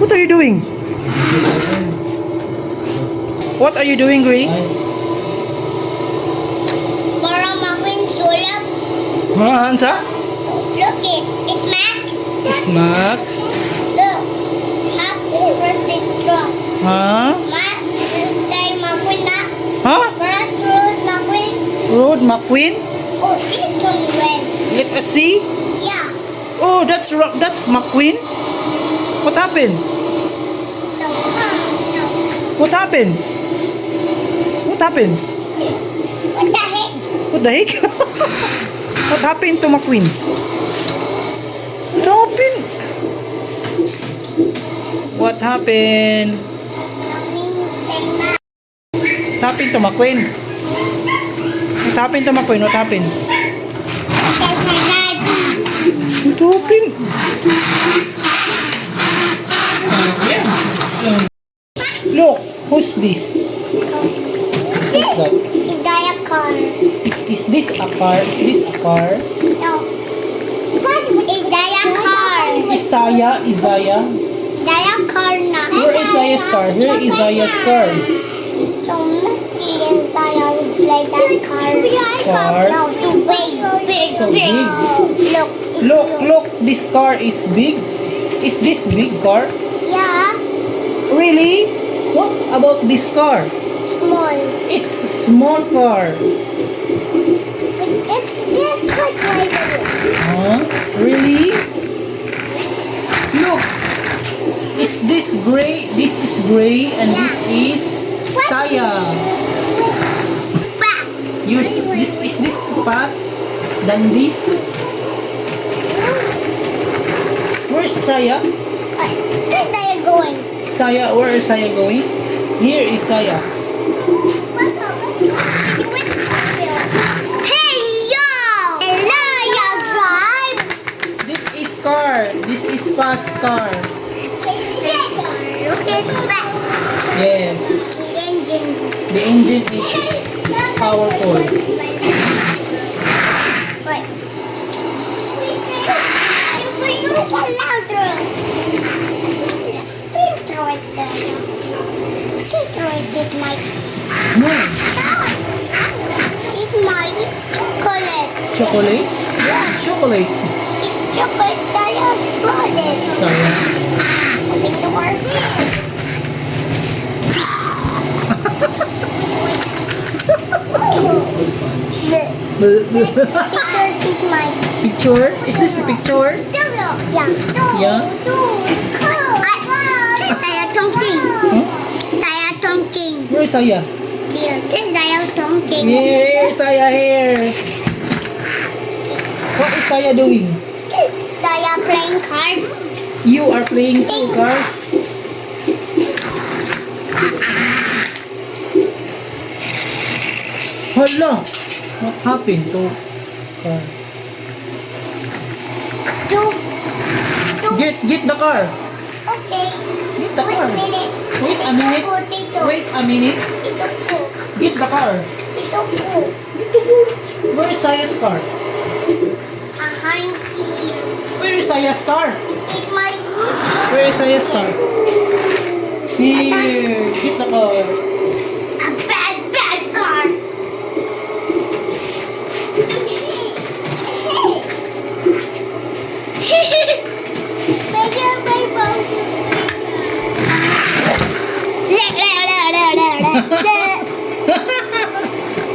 What are you doing? What are you doing, Gray? Para McQueen sulap. Hansa? Look it. It's Max. Max. Look. Happy birthday straw. Huh? Max. Birthday McQueen na. Huh? First road McQueen. Road McQueen? Oh, it's on red. Let us see. Yeah. Oh, that's McQueen. What happened? No. What happened? What happened? What the heck? What the heck? What happened to McQueen? What happened? What happened? What happened to McQueen? What happened to McQueen? What happened? What happened? Look, who's this? Who's that? Is that a car? Is this a car? Is this a car? No. What? Is that a car? Isaiah? Is that a car na? Where is Isaiah's car? Here is Isaiah's car. So maybe Isaiah will play that car. Car? No, so big. So big. Look. It's Look, this car is big. Is this big car? Yeah. Really? What about this car? Small. It's a small car. But it's cut right here. Huh? Really? Look. Is this gray? This is gray and this is Saya. Fast. Is this fast than this? Where's Saya? Where's Isaiah going? Saya, where is Saya going? Here is Saya. Hey yo! Hello, yo drive. This is car. This is fast car. Look at fast. Yes. The engine. The engine is powerful. Wait. We go louder. Don't throw it there. Don't throw it, Mike. No. It's Mike. It's chocolate. Chocolate? Yes, chocolate. It's chocolate that I brought it. Saya. Open the door. Picture is Mike. Picture? Is this a picture? Yeah. Yeah. Saya Tongking. Huh? Saya Tongking. Where is Saya? Here. This is Saya Tongking. Here, Saya here. What is Saya doing? Saya playing cards. You are playing two cars. Hala! What happened to car? Soup. Get the car. Okay. Get the Wait car. a minute. Wait a minute. Potato. Wait a minute. Ito po. Get the car. Ito po. Where is Saya's car? Behind here. Where is Saya's car? It's my Where is Saya's car? Here. Get the car. a bad car. Medyo may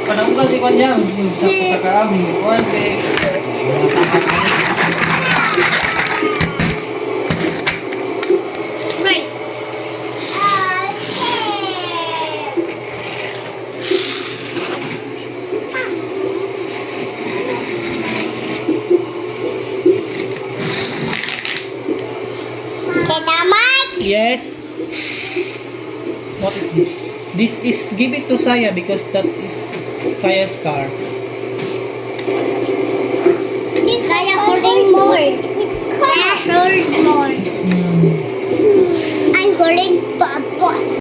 Panahon kasi kanya, sa karami, konti. Right. Kita Mike. Yes. What is this? This is give it to Saya because that is Saya's car. Kaya holding more. Kaya hold more. Hmm. I'm holding Papa.